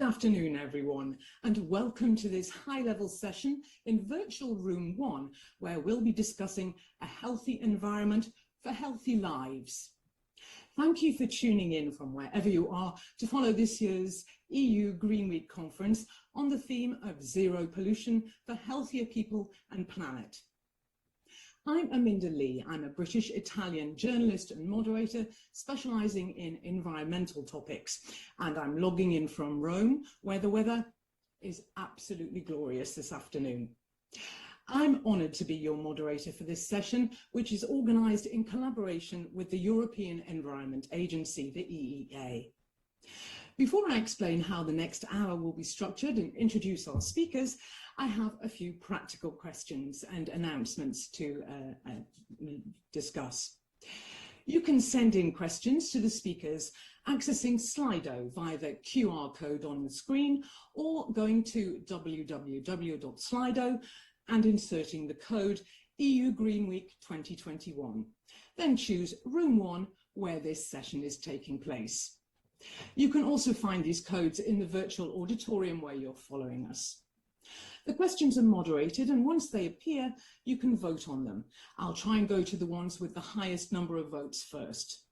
afternoon, everyone, and welcome to this high-level session in Virtual Room 1, where we'll be discussing a healthy environment for healthy lives. Thank you for tuning in from wherever you are to follow this year's EU GreenWeek conference on the theme of zero pollution for healthier people and planet. I'm Aminda Lee. I'm a British-Italian journalist and moderator specialising in environmental topics, and I'm logging in from Rome, where the weather is absolutely glorious this afternoon. I'm honoured to be your moderator for this session, which is organised in collaboration with the European Environment Agency, the EEA. Before I explain how the next hour will be structured and introduce our speakers, I have a few practical questions and announcements to discuss. You can send in questions to the speakers accessing Slido via the QR code on the screen or going to www.slido and inserting the code EU GreenWeek 2021. Then choose Room 1 where this session is taking place. You can also find these codes in the virtual auditorium where you're following us. The questions are moderated, and once they appear, you can vote on them. I'll try and go to the ones with the highest number of votes first.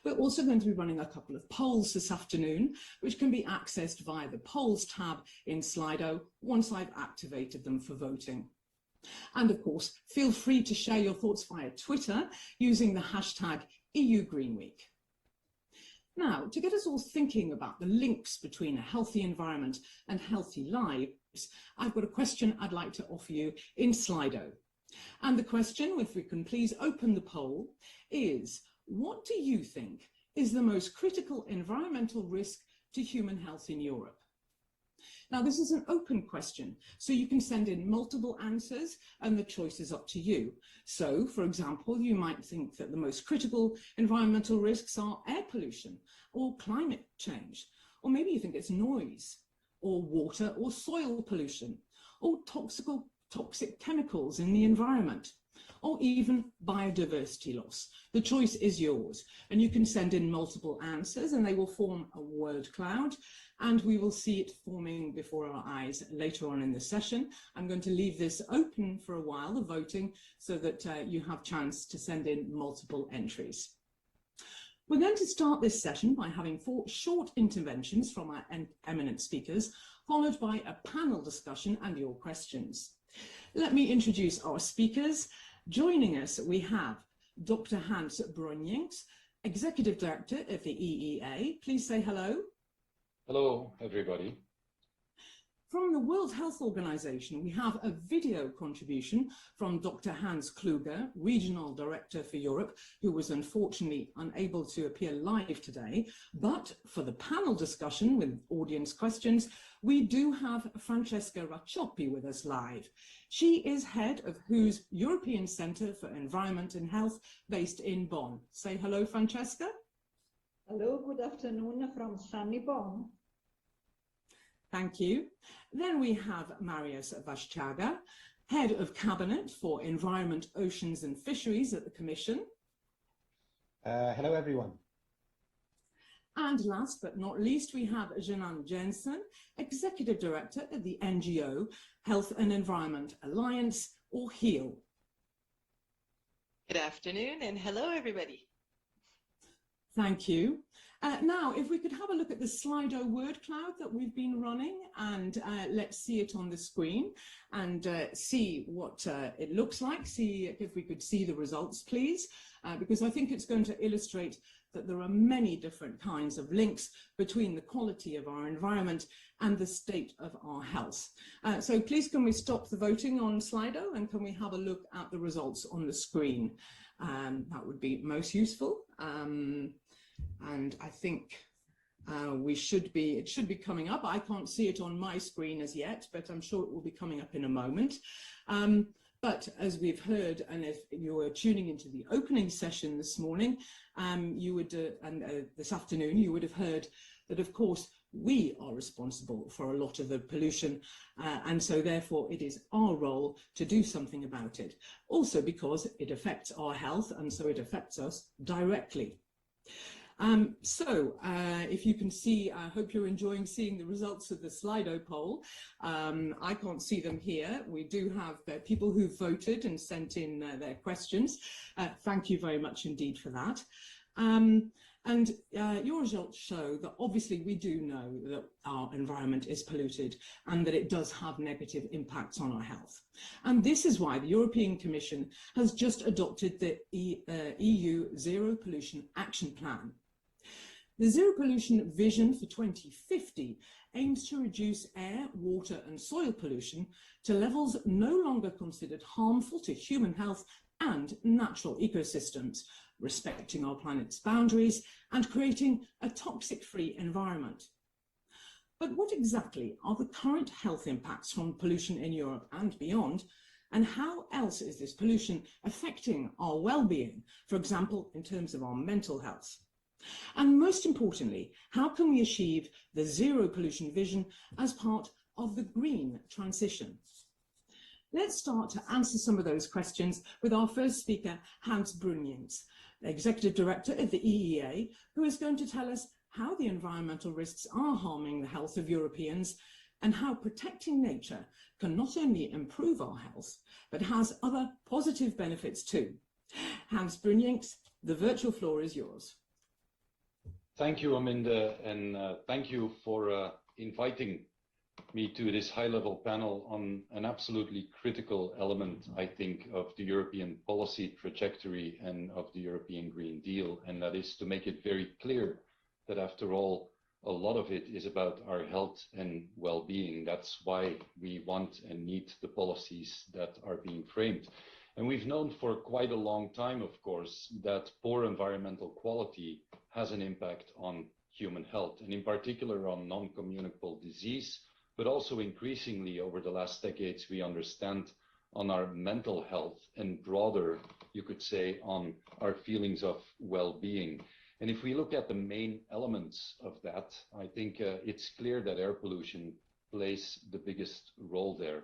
We're also going to be running a couple of polls this afternoon, which can be accessed via the Polls tab in Slido once I've activated them for voting. And of course, feel free to share your thoughts via Twitter using the hashtag EU GreenWeek. Now, to get us all thinking about the links between a healthy environment and healthy lives, I've got a question I'd like to offer you in Slido. And the question, if we can please open the poll, is what do you think is the most critical environmental risk to human health in Europe? Now, this is an open question, so you can send in multiple answers and the choice is up to you. So, for example, you might think that the most critical environmental risks are air pollution or climate change, or maybe you think it's noise, or water or soil pollution, or toxic chemicals in the environment, or even biodiversity loss. The choice is yours, and you can send in multiple answers and they will form a word cloud, and we will see it forming before our eyes later on in the session. I'm going to leave this open for a while, the voting, so that you have a chance to send in multiple entries. We're going to start this session by having 4 short interventions from our eminent speakers, followed by a panel discussion and your questions. Let me introduce our speakers. Joining us, we have Dr. Hans Bruyninckx, Executive Director of the EEA. Please say hello. Hello, everybody. From the World Health Organization, we have a video contribution from Dr. Hans Kluge, Regional Director for Europe, who was unfortunately unable to appear live today. But for the panel discussion with audience questions, we do have Francesca Raccioppi with us live. She is head of WHO's European Centre for Environment and Health, based in Bonn. Say hello, Francesca. Hello, good afternoon from sunny Bonn. Thank you. Then we have Mariusz Waszczak, Head of Cabinet for Environment, Oceans and Fisheries at the Commission. Hello, everyone. And last but not least, we have Jenan Jensen, Executive Director at the NGO Health and Environment Alliance, or HEAL. Good afternoon and hello, everybody. Thank you. Now, if we could have a look at the Slido word cloud that we've been running, and let's see it on the screen and see what it looks like. See if we could see the results, please, because I think it's going to illustrate that there are many different kinds of links between the quality of our environment and the state of our health. So please, can we stop the voting on Slido and can we have a look at the results on the screen? That would be most useful. And I think it should be coming up. I can't see it on my screen as yet, but I'm sure it will be coming up in a moment. But as we've heard, and if you were tuning into the opening session this morning, this afternoon, you would have heard that, of course, we are responsible for a lot of the pollution, and so therefore it is our role to do something about it. Also because it affects our health, and so it affects us directly. If you can see, I hope you're enjoying seeing the results of the Slido poll. I can't see them here. We do have people who voted and sent in their questions. Thank you very much indeed for that. Your results show that obviously we do know that our environment is polluted and that it does have negative impacts on our health. And this is why the European Commission has just adopted the EU Zero Pollution Action Plan. The Zero Pollution Vision for 2050 aims to reduce air, water and soil pollution to levels no longer considered harmful to human health and natural ecosystems, respecting our planet's boundaries and creating a toxic-free environment. But what exactly are the current health impacts from pollution in Europe and beyond? And how else is this pollution affecting our well-being, for example, in terms of our mental health? And most importantly, how can we achieve the zero pollution vision as part of the green transition? Let's start to answer some of those questions with our first speaker, Hans Bruyninckx, Executive Director of the EEA, who is going to tell us how the environmental risks are harming the health of Europeans and how protecting nature can not only improve our health, but has other positive benefits too. Hans Bruyninckx, the virtual floor is yours. Thank you, Aminda, and thank you for inviting me to this high-level panel on an absolutely critical element, I think, of the European policy trajectory and of the European Green Deal, and that is to make it very clear that, after all, a lot of it is about our health and well-being. That's why we want and need the policies that are being framed. And we've known for quite a long time, of course, that poor environmental quality has an impact on human health, and in particular on non-communicable disease, but also increasingly over the last decades, we understand on our mental health and broader, you could say, on our feelings of well-being. And if we look at the main elements of that, I think it's clear that air pollution plays the biggest role there.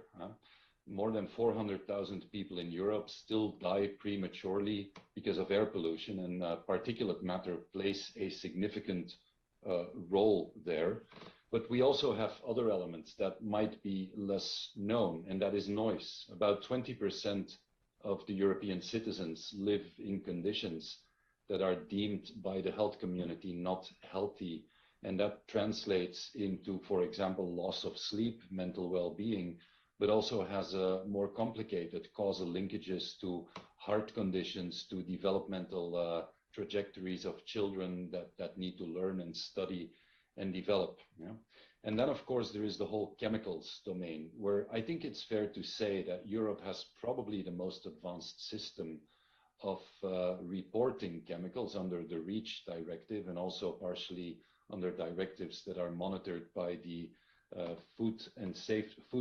More than 400,000 people in Europe still die prematurely because of air pollution, and particulate matter plays a significant role there. But we also have other elements that might be less known, and that is noise. About 20% of the European citizens live in conditions that are deemed by the health community not healthy, and that translates into, for example, loss of sleep, mental well-being, but also has more complicated causal linkages to heart conditions, to developmental trajectories of children that need to learn and study and develop. Yeah? And then, of course, there is the whole chemicals domain, where I think it's fair to say that Europe has probably the most advanced system of reporting chemicals under the REACH directive, and also partially under directives that are monitored by the Food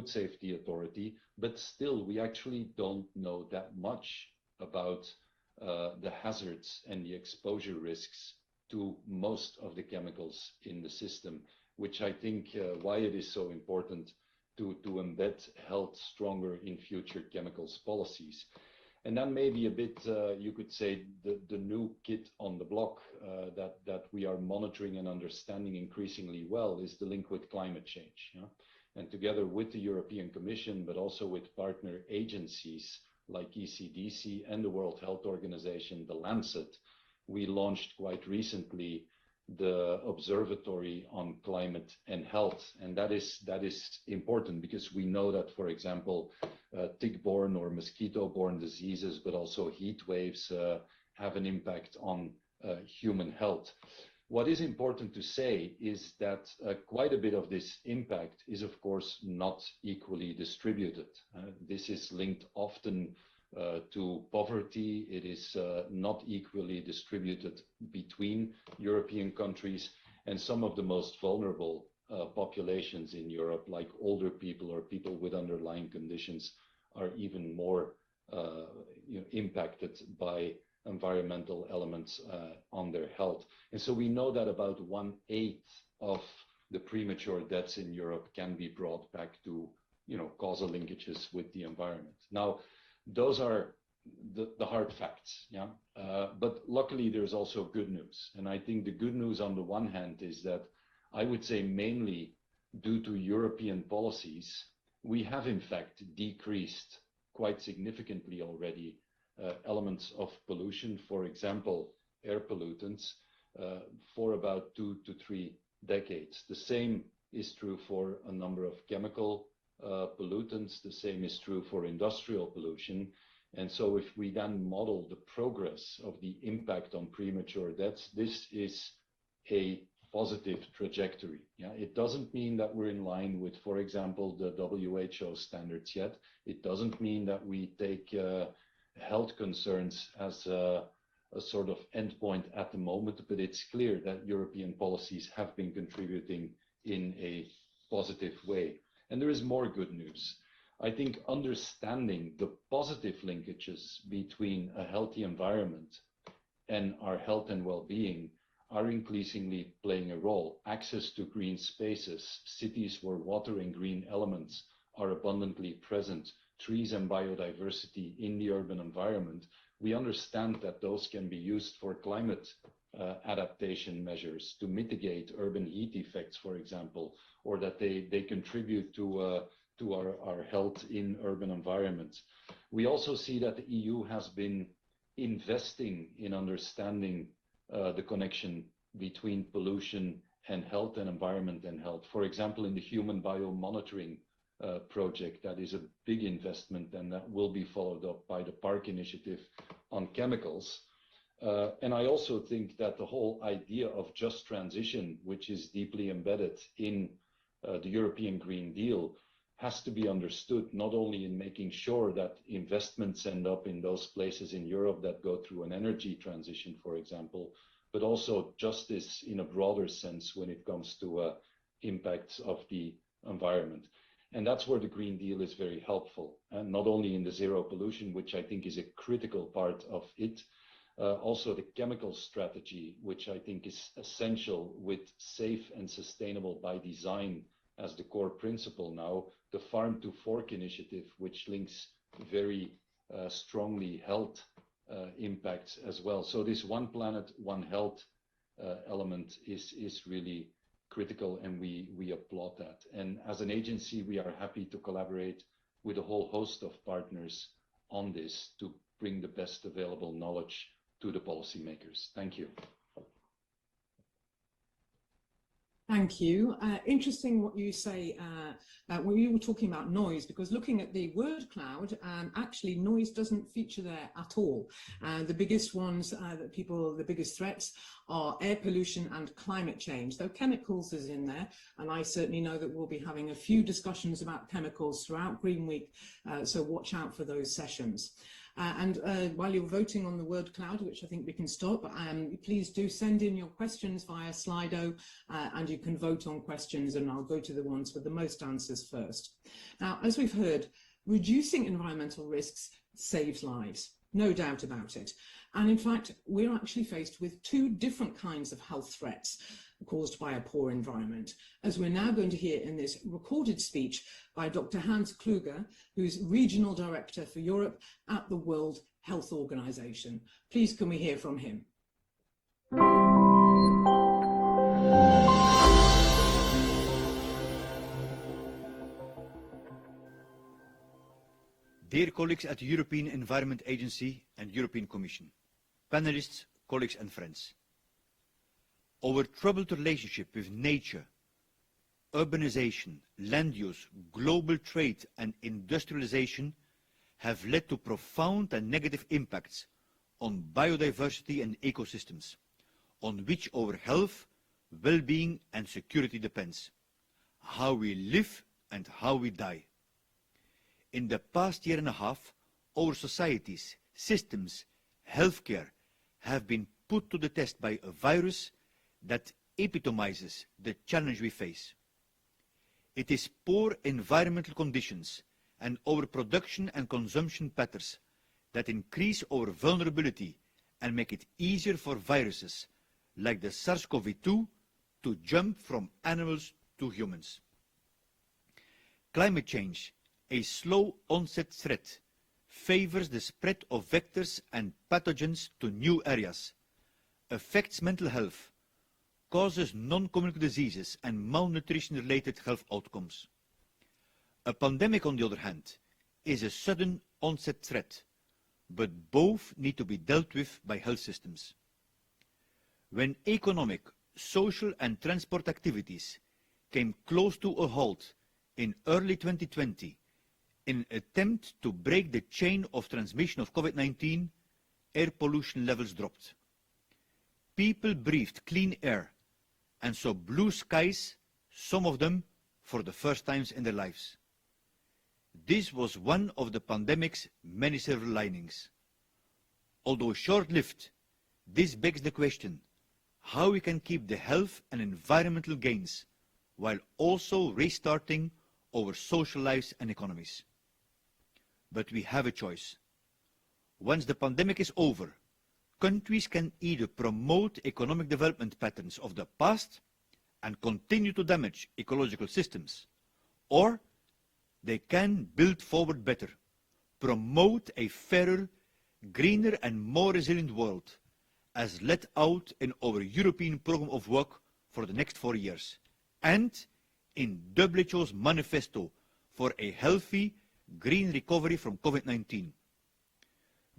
Safety Authority. But still, we actually don't know that much about the hazards and the exposure risks to most of the chemicals in the system, which I think why it is so important to embed health stronger in future chemicals policies. And then maybe a bit, you could say, the new kid on the block that we are monitoring and understanding increasingly well is the link with climate change. Yeah? And together with the European Commission, but also with partner agencies like ECDC and the World Health Organization, the Lancet, we launched quite recently the Observatory on Climate and Health. And that is important because we know that, for example, tick-borne or mosquito-borne diseases, but also heat waves have an impact on human health. What is important to say is that quite a bit of this impact is, of course, not equally distributed. This is linked often to poverty. It is not equally distributed between European countries, and some of the most vulnerable populations in Europe, like older people or people with underlying conditions, are even more impacted by environmental elements on their health. And so we know that about 1/8 of the premature deaths in Europe can be brought back to causal linkages with the environment. Now, those are the hard facts. Yeah. But luckily, there's also good news. And I think the good news on the one hand is that I would say mainly due to European policies, we have in fact decreased quite significantly already elements of pollution, for example, air pollutants, for about 2 to 3 decades. The same is true for a number of chemical pollutants. The same is true for industrial pollution. And so if we then model the progress of the impact on premature deaths, this is a positive trajectory. Yeah, it doesn't mean that we're in line with, for example, the WHO standards yet. It doesn't mean that we take health concerns as a sort of endpoint at the moment, but it's clear that European policies have been contributing in a positive way. And there is more good news. I think understanding the positive linkages between a healthy environment and our health and well-being are increasingly playing a role. Access to green spaces, cities where water and green elements are abundantly present, trees and biodiversity in the urban environment. We understand that those can be used for climate adaptation measures to mitigate urban heat effects, for example, or that they contribute to our health in urban environments. We also see that the EU has been investing in understanding the connection between pollution and health and environment and health. For example, in the human biomonitoring project, that is a big investment and that will be followed up by the Park Initiative on chemicals. And I also think that the whole idea of just transition, which is deeply embedded in the European Green Deal, has to be understood not only in making sure that investments end up in those places in Europe that go through an energy transition, for example, but also justice in a broader sense when it comes to impacts of the environment. And that's where the Green Deal is very helpful, and not only in the zero pollution, which I think is a critical part of it, also the chemical strategy, which I think is essential with safe and sustainable by design as the core principle now, the Farm to Fork initiative, which links very strongly health impacts as well. So this one planet, one health element is really critical, and we applaud that. And as an agency, we are happy to collaborate with a whole host of partners on this to bring the best available knowledge to the policymakers. Thank you. Thank you. Interesting what you say when you were talking about noise, because looking at the word cloud, actually noise doesn't feature there at all. The biggest ones the biggest threats are air pollution and climate change, though chemicals is in there. And I certainly know that we'll be having a few discussions about chemicals throughout GreenWeek, so watch out for those sessions. While you're voting on the word cloud, which I think we can stop, please do send in your questions via Slido, and you can vote on questions, and I'll go to the ones with the most answers first. Now, as we've heard, reducing environmental risks saves lives, no doubt about it. And in fact, we're actually faced with two different kinds of health threats caused by a poor environment, as we're now going to hear in this recorded speech by Dr. Hans Kluge, who's Regional Director for Europe at the World Health Organization. Please can we hear from him? Dear colleagues at the European Environment Agency and European Commission, panelists, colleagues and friends. Our troubled relationship with nature, urbanization, land use, global trade and industrialization have led to profound and negative impacts on biodiversity and ecosystems, on which our health, well-being and security depends, how we live and how we die. In the past year and a half, our societies, systems, healthcare have been put to the test by a virus that epitomizes the challenge we face. It is poor environmental conditions and our production and consumption patterns that increase our vulnerability and make it easier for viruses like the SARS-CoV-2 to jump from animals to humans. Climate change, a slow onset threat, favors the spread of vectors and pathogens to new areas, affects mental health, causes non-communicable diseases and malnutrition-related health outcomes. A pandemic, on the other hand, is a sudden onset threat, but both need to be dealt with by health systems. When economic, social and transport activities came close to a halt in early 2020 in an attempt to break the chain of transmission of COVID-19, air pollution levels dropped. People breathed clean air and saw blue skies, some of them for the first times in their lives. This was one of the pandemic's many silver linings. Although short-lived, this begs the question how we can keep the health and environmental gains while also restarting our social lives and economies. But we have a choice. Once the pandemic is over, countries can either promote economic development patterns of the past and continue to damage ecological systems, or they can build forward better, promote a fairer, greener and more resilient world, as let out in our European Programme of Work for the next 4 years, and in WHO's manifesto for a healthy, green recovery from COVID-19.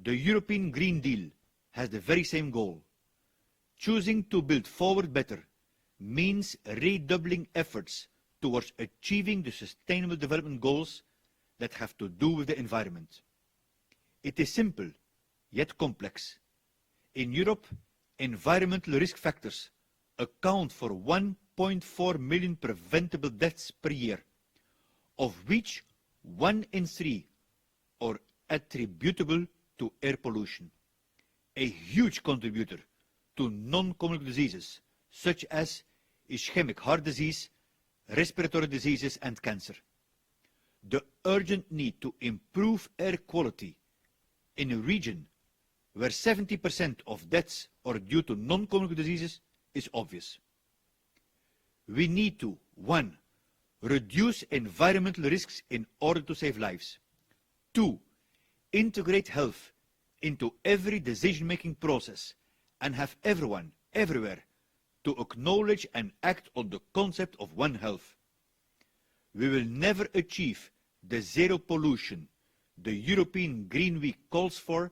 The European Green Deal has the very same goal. Choosing to build forward better means redoubling efforts towards achieving the Sustainable Development Goals that have to do with the environment. It is simple, yet complex. In Europe, environmental risk factors account for 1.4 million preventable deaths per year, of which 1 in 3 are attributable to air pollution, a huge contributor to non-communicable diseases such as ischemic heart disease, respiratory diseases and cancer. The urgent need to improve air quality in a region where 70% of deaths are due to non-communicable diseases is obvious. We need to, 1, reduce environmental risks in order to save lives. 2, integrate health into every decision-making process and have everyone, everywhere, to acknowledge and act on the concept of One Health. We will never achieve the zero pollution the European Green Week calls for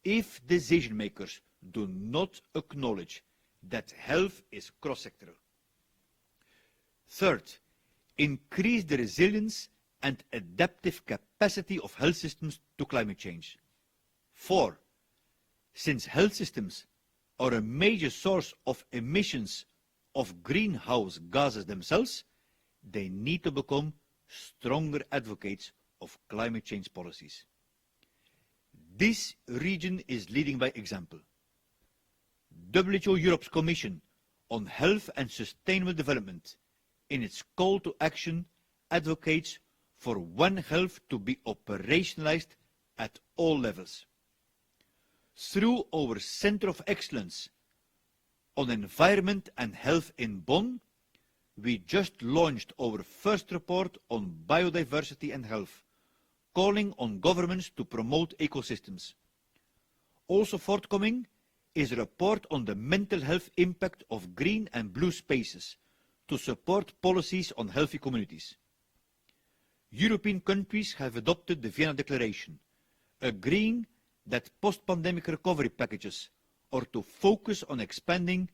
if decision-makers do not acknowledge that health is cross-sectoral. Third, increase the resilience and adaptive capacity of health systems to climate change. 4, since health systems are a major source of emissions of greenhouse gases themselves, they need to become stronger advocates of climate change policies. This region is leading by example. WHO Europe's Commission on Health and Sustainable Development, in its call to action, advocates for One Health to be operationalized at all levels. Through our Center of Excellence on Environment and Health in Bonn, we just launched our first report on biodiversity and health, calling on governments to promote ecosystems. Also forthcoming is a report on the mental health impact of green and blue spaces to support policies on healthy communities. European countries have adopted the Vienna Declaration, agreeing that post-pandemic recovery packages are to focus on expanding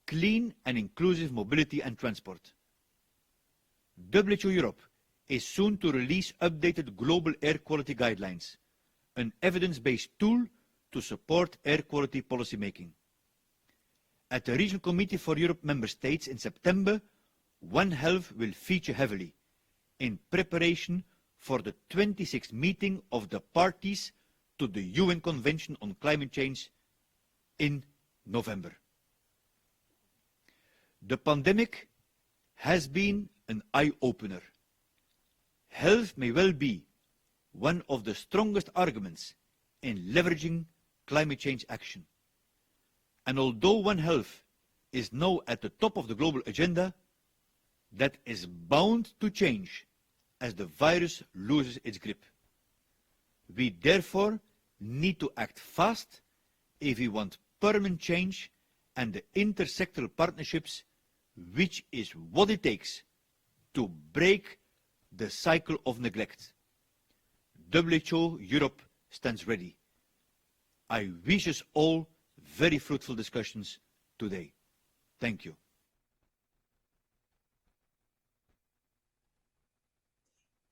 clean and inclusive mobility and transport. WHO Europe is soon to release updated global air quality guidelines, an evidence-based tool to support air quality policy making. At the Regional Committee for Europe member states in September, One Health will feature heavily in preparation for the 26th meeting of the parties to the UN Convention on Climate Change in November. The pandemic has been an eye-opener. Health may well be one of the strongest arguments in leveraging climate change action. And although One Health is now at the top of the global agenda, that is bound to change as the virus loses its grip. We therefore need to act fast if we want permanent change and the intersectoral partnerships, which is what it takes to break the cycle of neglect. WHO Europe stands ready. I wish us all very fruitful discussions today. Thank you.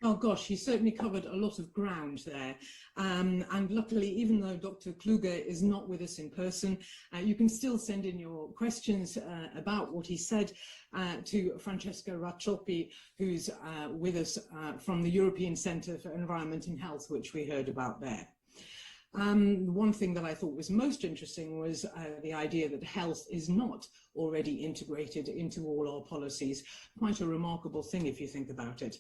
Oh gosh, he certainly covered a lot of ground there. And luckily, even though Dr. Kluge is not with us in person, you can still send in your questions about what he said to Francesca Racciopi, who's with us from the European Centre for Environment and Health, which we heard about there. One thing that I thought was most interesting was the idea that health is not already integrated into all our policies. Quite a remarkable thing if you think about it.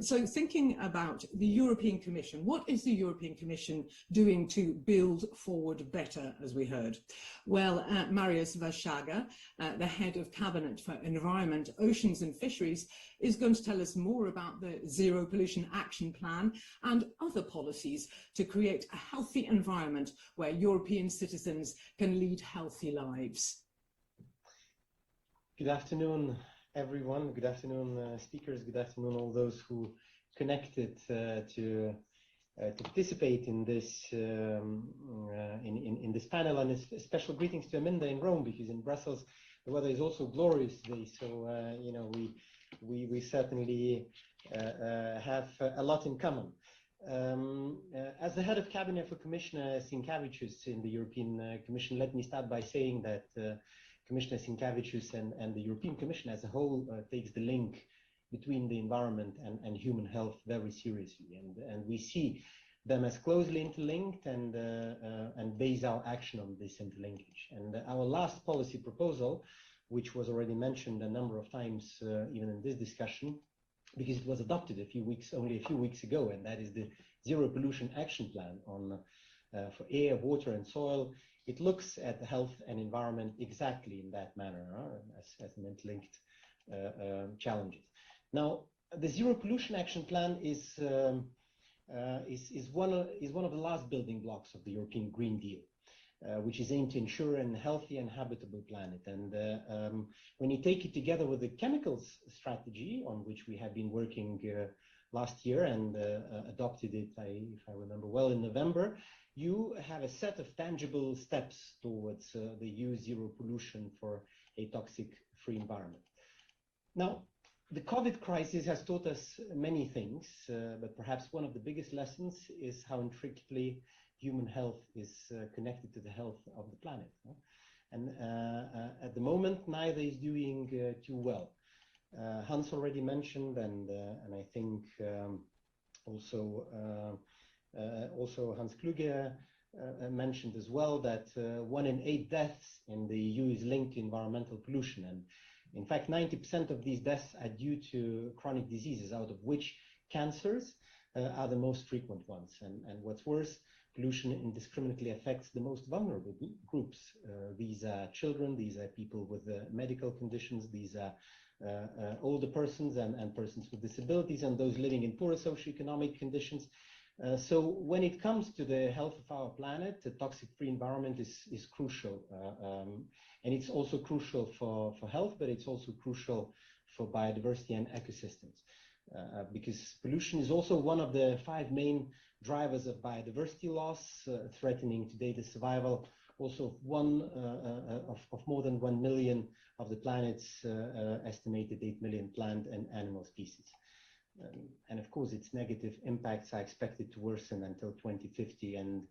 So thinking about the European Commission, what is the European Commission doing to build forward better, as we heard? Well, Marius Vachaga, the head of Cabinet for Environment, Oceans and Fisheries, is going to tell us more about the Zero Pollution Action Plan and other policies to create a healthy environment where European citizens can lead healthy lives. Good afternoon, everyone. Good afternoon, speakers. Good afternoon, all those who connected to participate in this in this panel, and special greetings to Aminda in Rome, because in Brussels the weather is also glorious today. So you know, we certainly have a lot in common. As the head of cabinet for Commissioner Sinkevičius in the European Commission, let me start by saying that Commissioner Sinkevičius and the European Commission as a whole takes the link between the environment and human health very seriously, and we see them as closely interlinked and base our action on this interlinkage. And our last policy proposal, which was already mentioned a number of times even in this discussion, because it was adopted only a few weeks ago, and that is the Zero Pollution Action Plan on for air, water, and soil. It looks at the health and environment exactly in that manner, as an interlinked challenges. Now, the Zero Pollution Action Plan is one of the last building blocks of the European Green Deal, which is aimed to ensure a healthy and habitable planet. And when you take it together with the chemicals strategy, on which we have been working last year and adopted it, if I remember well, in November, you have a set of tangible steps towards the EU zero pollution for a toxic-free environment. Now, the COVID crisis has taught us many things, but perhaps one of the biggest lessons is how intricately human health is connected to the health of the planet. And at the moment, neither is doing too well. Hans already mentioned, and I think also Hans Kluge mentioned as well, that 1 in 8 deaths in the EU is linked to environmental pollution. And in fact, 90% of these deaths are due to chronic diseases, out of which cancers are the most frequent ones. And what's worse, pollution indiscriminately affects the most vulnerable groups. These are children, these are people with medical conditions, these are older persons and persons with disabilities, and those living in poorer socioeconomic conditions. So when it comes to the health of our planet, the toxic-free environment is crucial. And it's also crucial for health, but it's also crucial for biodiversity and ecosystems. Because pollution is also one of the 5 main drivers of biodiversity loss, threatening today the survival also of more than 1 million of the planet's estimated 8 million plant and animal species. And of course, its negative impacts are expected to worsen until 2050 and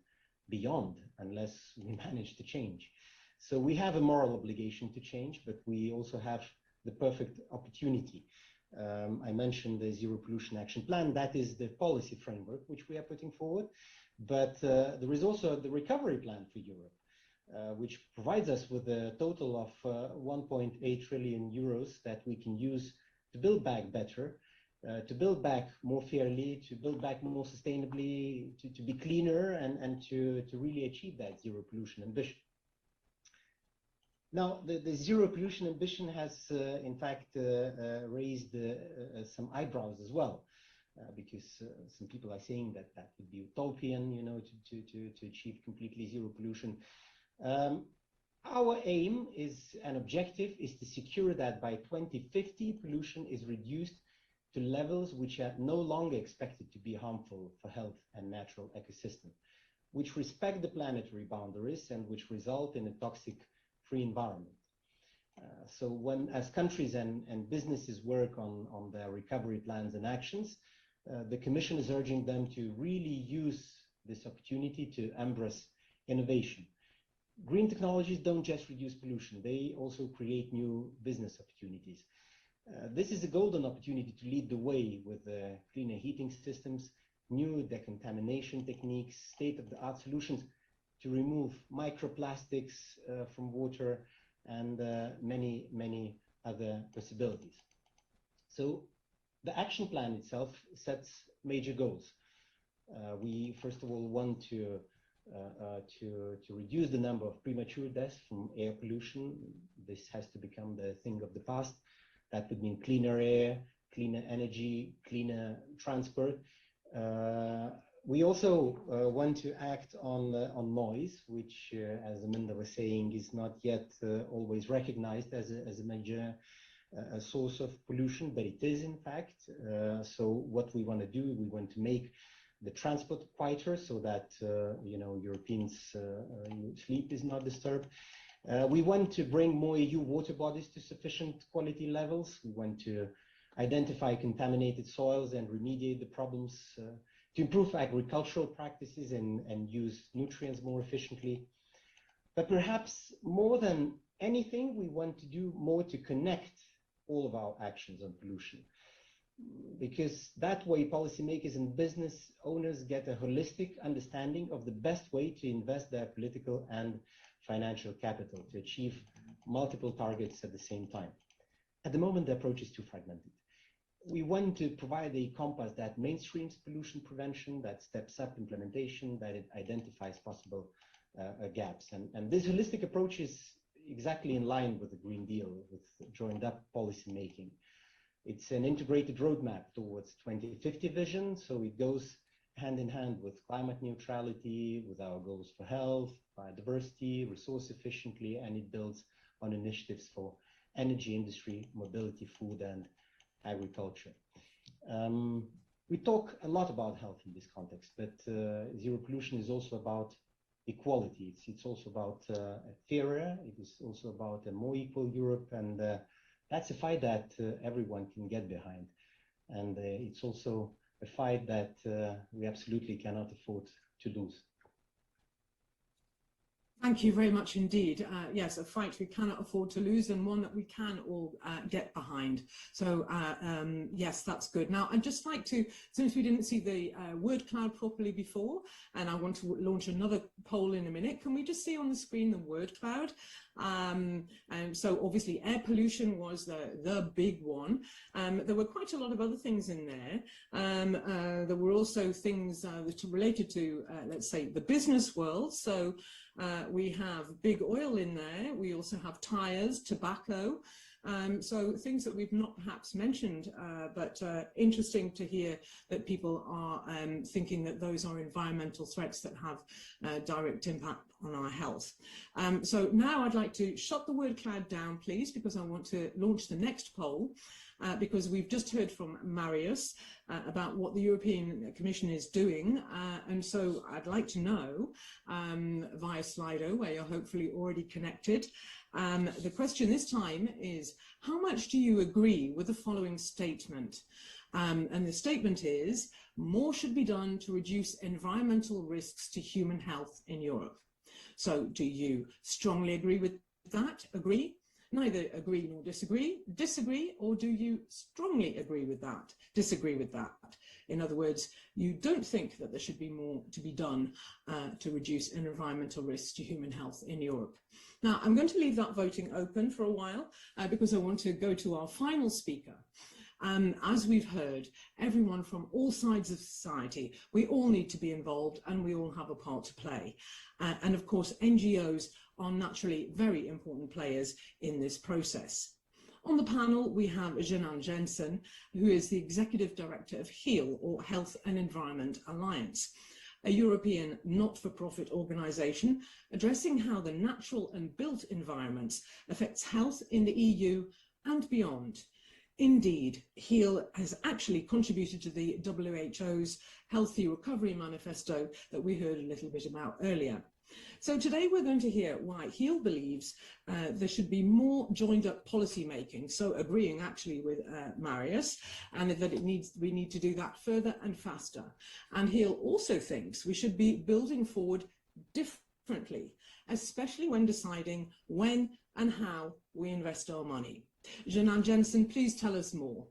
beyond, unless we manage to change. So we have a moral obligation to change, but we also have the perfect opportunity. I mentioned the Zero Pollution Action Plan. That is the policy framework which we are putting forward. But there is also the Recovery Plan for Europe, which provides us with a total of 1.8 trillion euros that we can use to build back better, to build back more fairly, to build back more sustainably, to be cleaner, and to really achieve that zero pollution ambition. Now, the zero pollution ambition has, in fact, raised some eyebrows as well. because some people are saying that that would be utopian, you know, to achieve completely zero pollution. Our aim is, an objective is to secure that by 2050 pollution is reduced to levels which are no longer expected to be harmful for health and natural ecosystem, which respect the planetary boundaries and which result in a toxic-free environment. So when, as countries and businesses work on their recovery plans and actions, the Commission is urging them to really use this opportunity to embrace innovation. Green technologies don't just reduce pollution, they also create new business opportunities. This is a golden opportunity to lead the way with cleaner heating systems, new decontamination techniques, state-of-the-art solutions to remove microplastics from water, and many, many other possibilities. So the action plan itself sets major goals. We first of all want to reduce the number of premature deaths from air pollution. This has to become the thing of the past. That would mean cleaner air, cleaner energy, cleaner transport. We also want to act on noise, which, as Amanda was saying, is not yet always recognized as a major source of pollution, but it is in fact. So what we want to do, we want to make the transport quieter so that you know, Europeans' sleep is not disturbed. We want to bring more EU water bodies to sufficient quality levels. We want to identify contaminated soils and remediate the problems, to improve agricultural practices and use nutrients more efficiently. But perhaps more than anything, we want to do more to connect all of our actions on pollution, because that way policymakers and business owners get a holistic understanding of the best way to invest their political and financial capital to achieve multiple targets at the same time. At the moment, the approach is too fragmented. We want to provide a compass that mainstreams pollution prevention, that steps up implementation, that it identifies possible gaps. And this holistic approach is exactly in line with the Green Deal, with joined up policy making. It's an integrated roadmap towards 2050 vision, so it goes hand in hand with climate neutrality, with our goals for health, biodiversity, resource efficiently, and it builds on initiatives for energy industry, mobility, food, and agriculture. We talk a lot about health in this context, but zero pollution is also about equality. It's also about a fairer, it is also about a more equal Europe, and that's a fight that everyone can get behind. And it's also a fight that we absolutely cannot afford to lose. Thank you very much indeed. Yes, a fight we cannot afford to lose, and one that we can all get behind. So yes, that's good. Now, I'd just like to, since we didn't see the word cloud properly before, and I want to launch another poll in a minute, can we just see on the screen the word cloud? And so obviously air pollution was the big one. There were quite a lot of other things in there. There were also things that are related to, let's say, the business world. So we have big oil in there. We also have tires, tobacco. So things that we've not perhaps mentioned, but interesting to hear that people are thinking that those are environmental threats that have direct impact on our health. So now I'd like to shut the word cloud down, please, because I want to launch the next poll. Because we've just heard from Marius about what the European Commission is doing. And so I'd like to know, via Slido, where you're hopefully already connected, the question this time is, how much do you agree with the following statement? And the statement is, more should be done to reduce environmental risks to human health in Europe. So do you strongly agree with that? Agree? Neither agree nor disagree, disagree, or do you strongly agree with that, disagree with that? In other words, you don't think that there should be more to be done to reduce environmental risks to human health in Europe. Now, I'm going to leave that voting open for a while because I want to go to our final speaker. As we've heard, everyone from all sides of society, we all need to be involved and we all have a part to play. And of course, NGOs are naturally very important players in this process. On the panel, we have Jenan Jensen, who is the Executive Director of HEAL, or Health and Environment Alliance, a European not-for-profit organisation addressing how the natural and built environments affects health in the EU and beyond. Indeed, HEAL has actually contributed to the WHO's Healthy Recovery Manifesto that we heard a little bit about earlier. So today we're going to hear why HEAL believes there should be more joined-up policy making, so agreeing actually with Marius, and that we need to do that further and faster. And HEAL also thinks we should be building forward differently, especially when deciding when and how we invest our money. Jenan Jensen, please tell us more.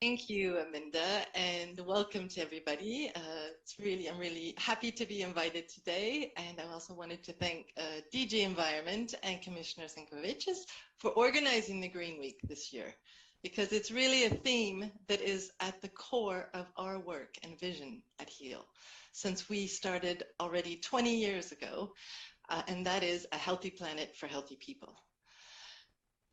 Thank you, Aminda, and welcome to everybody. I'm really happy to be invited today, and I also wanted to thank DG Environment and Commissioner Sinkovicius for organizing the Green Week this year, because it's really a theme that is at the core of our work and vision at HEAL, since we started already 20 years ago, and that is a healthy planet for healthy people.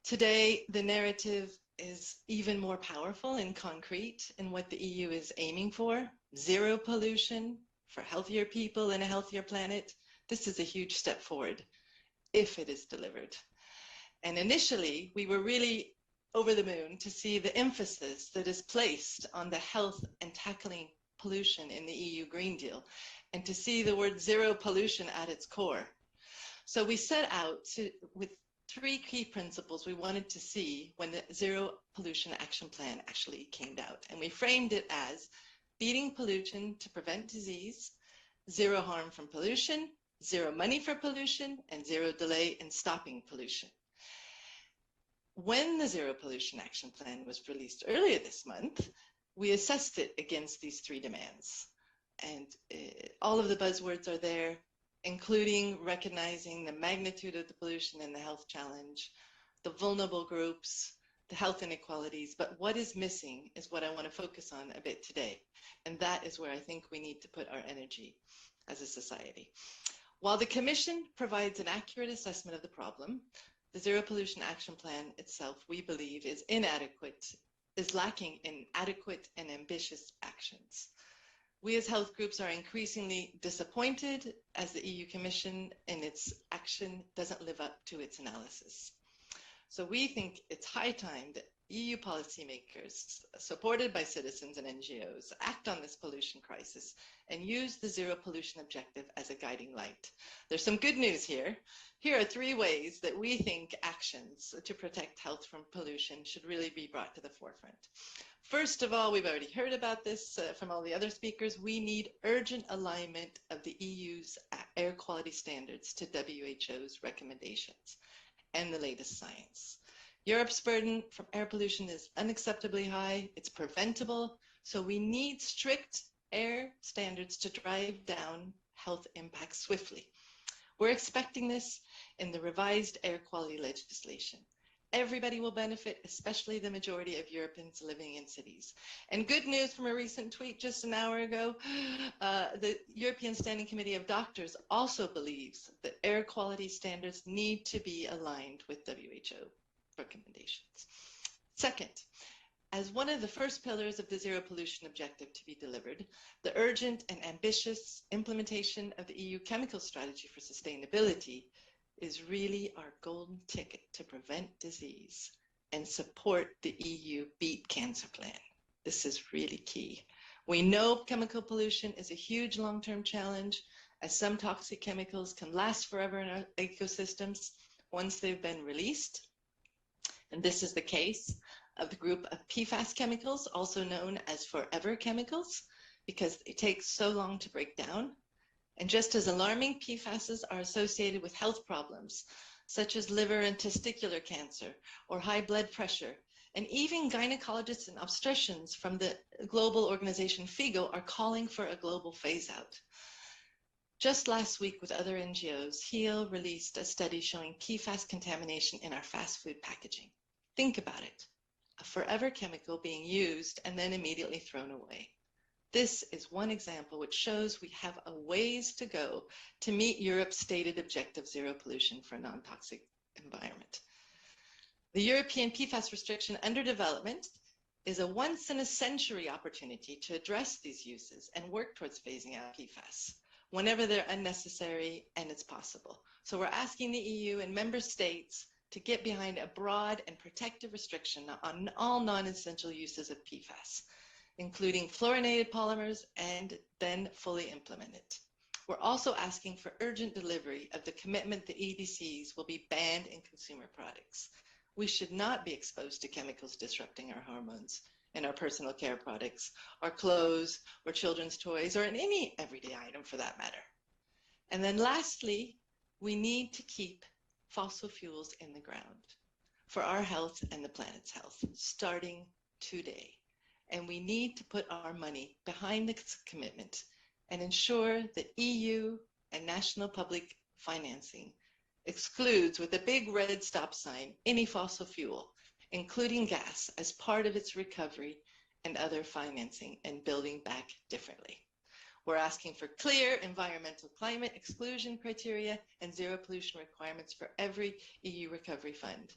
Today, the narrative is even more powerful and concrete in what the EU is aiming for: zero pollution for healthier people and a healthier planet. This is a huge step forward if it is delivered. And initially, we were really over the moon to see the emphasis that is placed on the health and tackling pollution in the EU Green Deal, and to see the word zero pollution at its core. So we set out with three key principles we wanted to see when the Zero Pollution Action Plan actually came out. And we framed it as beating pollution to prevent disease, zero harm from pollution, zero money for pollution, and zero delay in stopping pollution. When the Zero Pollution Action Plan was released earlier this month, we assessed it against these three demands. And all of the buzzwords are there, including recognizing the magnitude of the pollution and the health challenge, the vulnerable groups, the health inequalities. But what is missing is what I want to focus on a bit today. And that is where I think we need to put our energy as a society. While the Commission provides an accurate assessment of the problem, the Zero Pollution Action Plan itself, we believe, is inadequate, is lacking in adequate and ambitious actions. We as health groups are increasingly disappointed as the EU Commission in its action doesn't live up to its analysis. So we think it's high time that EU policymakers, supported by citizens and NGOs, act on this pollution crisis and use the zero pollution objective as a guiding light. There's some good news here. Here are three ways that we think actions to protect health from pollution should really be brought to the forefront. First of all, we've already heard about this from all the other speakers. We need urgent alignment of the EU's air quality standards to WHO's recommendations and the latest science. Europe's burden from air pollution is unacceptably high. It's preventable. So we need strict air standards to drive down health impacts swiftly. We're expecting this in the revised air quality legislation. Everybody will benefit, especially the majority of Europeans living in cities. And good news from a recent tweet just an hour ago, the European Standing Committee of Doctors also believes that air quality standards need to be aligned with WHO recommendations. Second, as one of the first pillars of the zero pollution objective to be delivered, the urgent and ambitious implementation of the EU chemical strategy for sustainability is really our golden ticket to prevent disease and support the EU Beat Cancer Plan. This is really key. We know chemical pollution is a huge long-term challenge, as some toxic chemicals can last forever in our ecosystems once they've been released. And this is the case of the group of PFAS chemicals, also known as forever chemicals, because it takes so long to break down. And just as alarming, PFASs are associated with health problems, such as liver and testicular cancer or high blood pressure. And even gynecologists and obstetricians from the global organization FIGO are calling for a global phase out. Just last week with other NGOs, HEAL released a study showing PFAS contamination in our fast food packaging. Think about it, a forever chemical being used and then immediately thrown away. This is one example which shows we have a ways to go to meet Europe's stated objective zero pollution for a non-toxic environment. The European PFAS restriction under development is a once-in-a-century opportunity to address these uses and work towards phasing out PFAS whenever they're unnecessary and it's possible. So we're asking the EU and member states to get behind a broad and protective restriction on all non-essential uses of PFAS, including fluorinated polymers, and then fully implement it. We're also asking for urgent delivery of the commitment that EDCs will be banned in consumer products. We should not be exposed to chemicals disrupting our hormones in our personal care products, our clothes, or children's toys, or in any everyday item for that matter. And then lastly, we need to keep fossil fuels in the ground for our health and the planet's health, starting today. And we need to put our money behind this commitment and ensure that EU and national public financing excludes, with a big red stop sign, any fossil fuel, including gas, as part of its recovery and other financing and building back differently. We're asking for clear environmental climate exclusion criteria and zero pollution requirements for every EU recovery fund.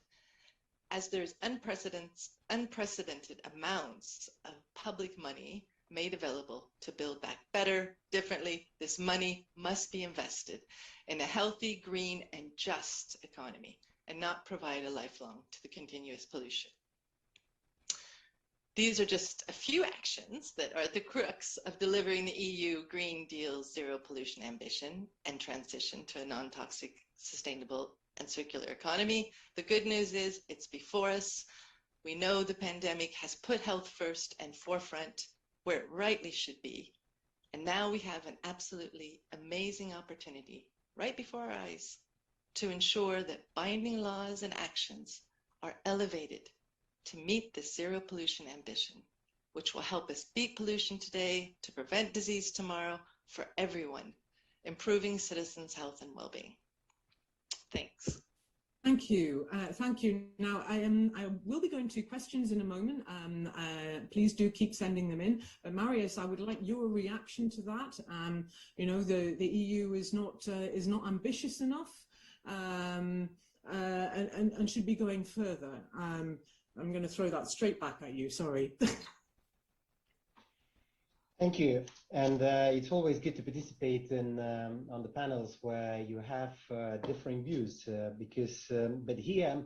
As there's unprecedented amounts of public money made available to build back better, differently, this money must be invested in a healthy, green, and just economy, and not provide a lifelong to the continuous pollution. These are just a few actions that are at the crux of delivering the EU Green Deal's zero pollution ambition and transition to a non-toxic, sustainable, and circular economy. The good news is it's before us. We know the pandemic has put health first and forefront, where it rightly should be. And now we have an absolutely amazing opportunity right before our eyes to ensure that binding laws and actions are elevated to meet this zero pollution ambition, which will help us beat pollution today, to prevent disease tomorrow, for everyone, improving citizens' health and well-being. Thanks. Thank you. Thank you. Now, I will be going to questions in a moment. Please do keep sending them in. But Marius, I would like your reaction to that. You know, the EU is not ambitious enough, and should be going further. I'm going to throw that straight back at you. Sorry. Thank you. And it's always good to participate in on the panels where you have differing views, because, but here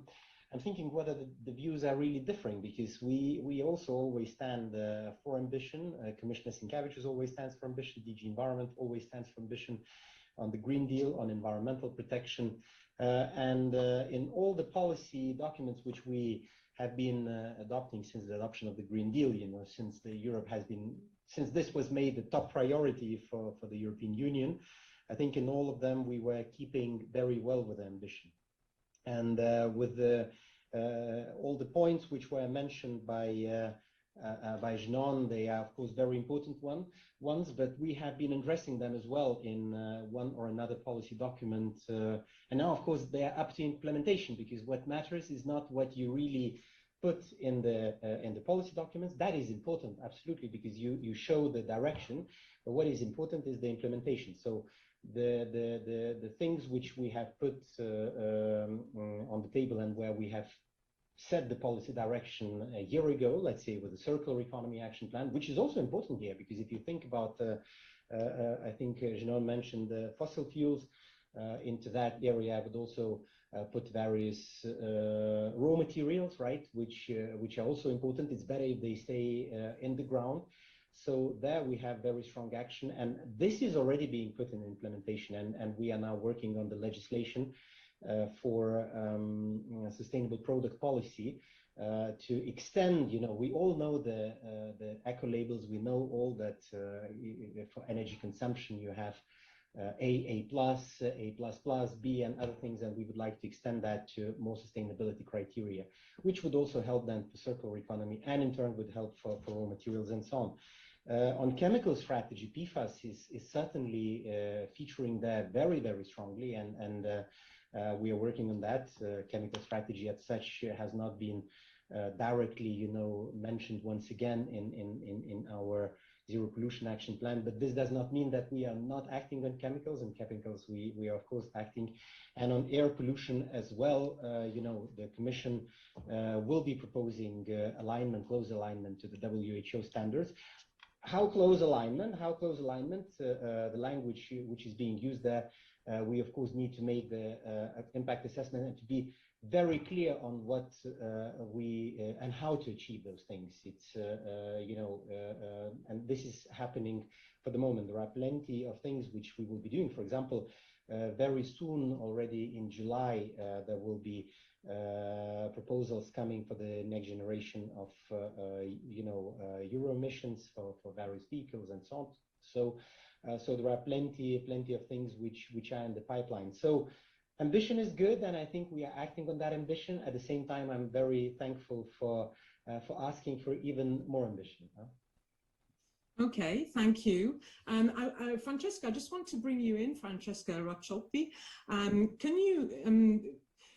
I'm thinking whether the views are really differing, because we also always stand for ambition. Commissioner Sinkevicius always stands for ambition. DG Environment always stands for ambition on the Green Deal, on environmental protection. And in all the policy documents which we have been adopting since the adoption of the Green Deal, you know, since this was made the top priority for the European Union, I think in all of them we were keeping very well with ambition. And with all the points which were mentioned by Jeannon, they are of course very important ones, but we have been addressing them as well in one or another policy document. And now of course they are up to implementation, because what matters is not what you really put in the policy documents. That is important, absolutely, because you show the direction, but what is important is the implementation. So the things which we have put on the table and where we have set the policy direction a year ago, let's say with the Circular Economy Action Plan, which is also important here, because if you think about, I think Jeannon mentioned the fossil fuels, into that area I would also put various raw materials, right, which are also important. It's better if they stay in the ground. So there we have very strong action, and this is already being put in implementation, and we are now working on the legislation for sustainable product policy to extend. You know, we all know the eco labels. We know all that for energy consumption you have A+, A++, B, and other things, and we would like to extend that to more sustainability criteria, which would also help then for circular economy, and in turn would help for raw materials and so on. On chemical strategy, PFAS is certainly featuring there very, very strongly, and we are working on that. Chemical strategy as such has not been directly, you know, mentioned once again in our zero pollution action plan. But this does not mean that we are not acting on chemicals. And chemicals, we are of course acting, and on air pollution as well. The Commission will be proposing close alignment to the WHO standards. How close alignment? The language which is being used there, we of course need to make the impact assessment and to be very clear on what and how to achieve those things. It's and this is happening for the moment. There are plenty of things which we will be doing. For example, very soon, already in July, there will be proposals coming for the next generation of Euro emissions for various vehicles and so on. So there are plenty of things which are in the pipeline. So ambition is good, and I think we are acting on that ambition. At the same time, I'm very thankful for asking for even more ambition. Okay, thank you. Francesca, I just want to bring you in, Francesca Racciotti. Can you,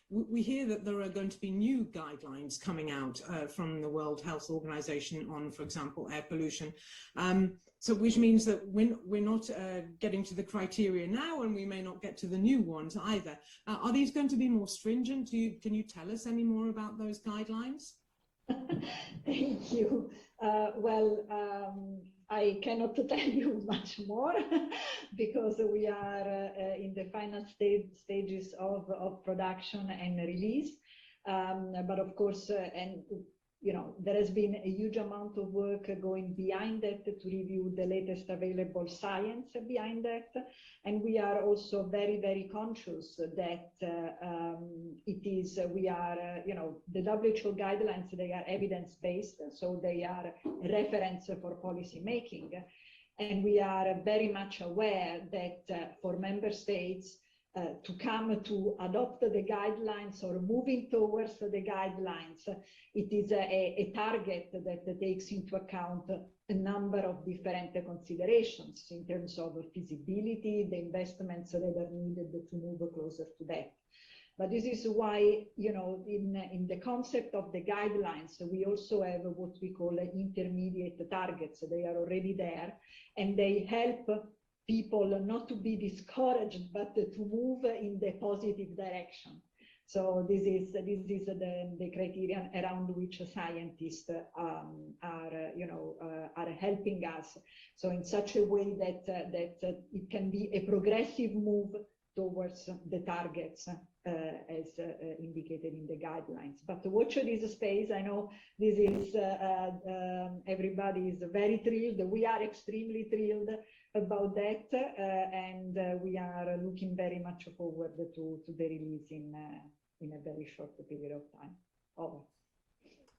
we hear that there are going to be new guidelines coming out from the World Health Organization on, for example, air pollution. So which means that we're not getting to the criteria now, and we may not get to the new ones either. Are these going to be more stringent? Can you tell us any more about those guidelines? Thank you. I cannot tell you much more because we are in the final stages of production and release. But of course, there has been a huge amount of work going behind that to review the latest available science behind that. And we are also very, very conscious that the WHO guidelines, they are evidence-based, so they are a reference for policy making. And we are very much aware that for member states, to come to adopt the guidelines or moving towards the guidelines, it is a target that takes into account a number of different considerations in terms of feasibility, the investments that are needed to move closer to that. But this is why, in the concept of the guidelines, we also have what we call intermediate targets. They are already there, and they help people not to be discouraged, but to move in the positive direction. So this is the criterion around which scientists are helping us. So in such a way that it can be a progressive move towards the targets as indicated in the guidelines. But watch this space. I know this is everybody is very thrilled. We are extremely thrilled about that, and we are looking very much forward to the release in a very short period of time. Over.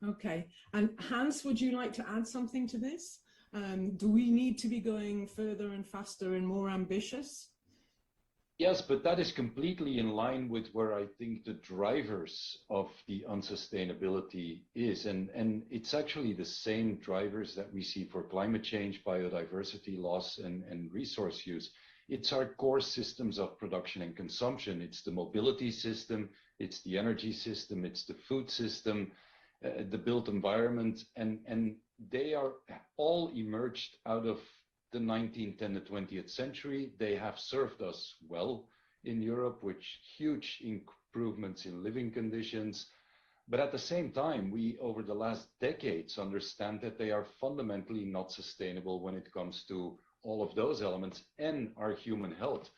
Okay, and Hans, would you like to add something to this? Do we need to be going further and faster and more ambitious? Yes, but that is completely in line with where I think the drivers of the unsustainability is. And it's actually the same drivers that we see for climate change, biodiversity loss, and resource use. It's our core systems of production and consumption. It's the mobility system, it's the energy system, it's the food system, the built environment, and they are all emerged out of the 19th and the 20th century. They have served us well in Europe, with huge improvements in living conditions. But at the same time, we, over the last decades, understand that they are fundamentally not sustainable when it comes to all of those elements and our human health.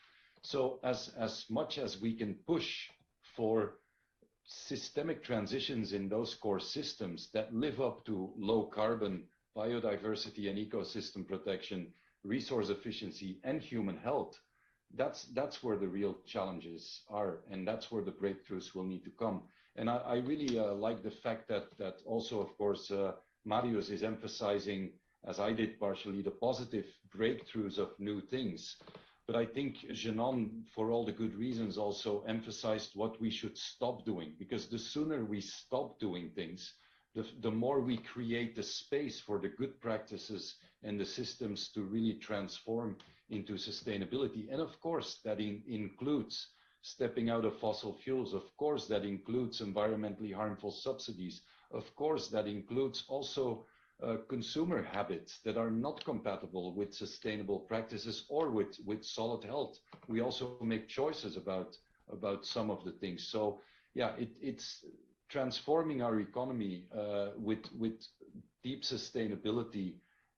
So as much as we can push for systemic transitions in those core systems that live up to low carbon, biodiversity and ecosystem protection, resource efficiency and human health, that's where the real challenges are, and that's where the breakthroughs will need to come. And I really like the fact that also, of course, Marius is emphasizing, as I did partially, the positive breakthroughs of new things. But I think Jenan, for all the good reasons, also emphasized what we should stop doing, because the sooner we stop doing things, the more we create the space for the good practices and the systems to really transform into sustainability. And of course, that includes stepping out of fossil fuels. Of course, that includes environmentally harmful subsidies. Of course, that includes also consumer habits that are not compatible with sustainable practices or with solid health. We also make choices about some of the things. So yeah, it's transforming our economy with deep sustainability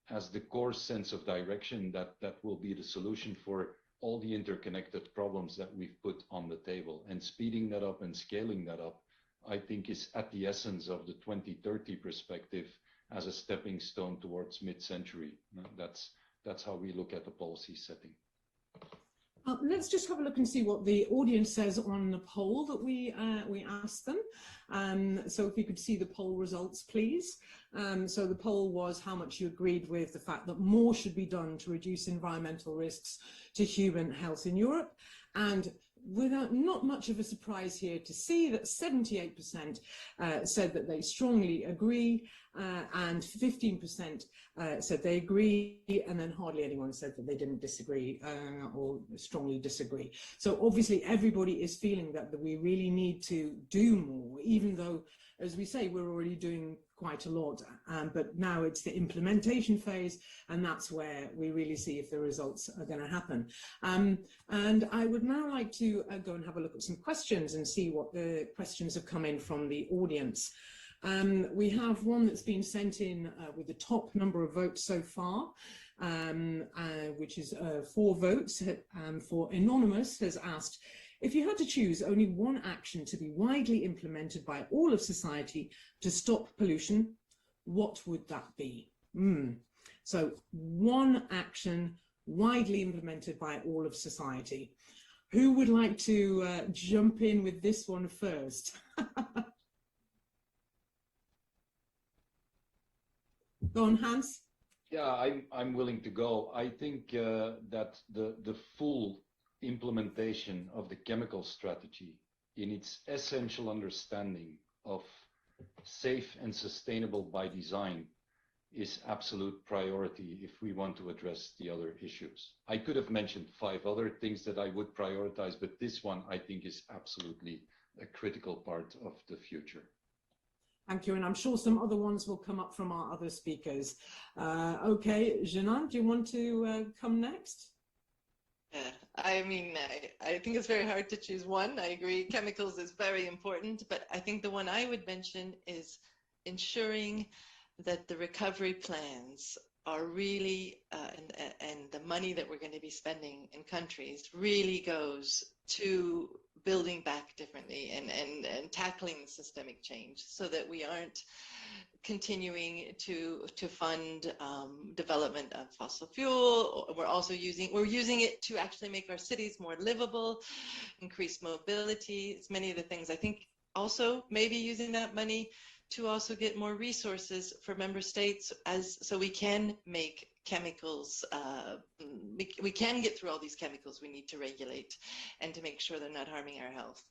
as the core sense of direction that will be the solution for all the interconnected problems that we've put on the table. And speeding that up and scaling that up, I think, is at the essence of the 2030 perspective as a stepping stone towards mid-century. That's how we look at the policy setting. Let's just have a look and see what the audience says on the poll that we asked them. So if we could see the poll results, please. So the poll was how much you agreed with the fact that more should be done to reduce environmental risks to human health in Europe. And without not much of a surprise here to see that 78% said that they strongly agree, and 15% said they agree, and then hardly anyone said that they didn't disagree or strongly disagree. So obviously everybody is feeling that we really need to do more, even though, as we say, we're already doing quite a lot, but now it's the implementation phase, and that's where we really see if the results are going to happen. And I would now like to go and have a look at some questions and see what the questions have come in from the audience. We have one that's been sent in with the top number of votes so far, which is 4 votes. For Anonymous has asked, if you had to choose only one action to be widely implemented by all of society to stop pollution, what would that be? So one action widely implemented by all of society. Who would like to jump in with this one first? Go on, Hans. Yeah, I'm willing to go. I think that the full implementation of the chemical strategy in its essential understanding of safe and sustainable by design is absolute priority if we want to address the other issues. I could have mentioned 5 other things that I would prioritize, but this one I think is absolutely a critical part of the future. Thank you, and I'm sure some other ones will come up from our other speakers. Okay, Jeanne, do you want to come next? Yeah, I mean, I think it's very hard to choose one. I agree, chemicals is very important, but I think the one I would mention is ensuring that the recovery plans are really, and the money that we're going to be spending in countries really goes to building back differently and tackling the systemic change, so that we aren't continuing to fund development of fossil fuel. We're using it to actually make our cities more livable, increase mobility. It's many of the things. I think also maybe using that money to also get more resources for member states, so we can make chemicals, we can get through all these chemicals we need to regulate and to make sure they're not harming our health.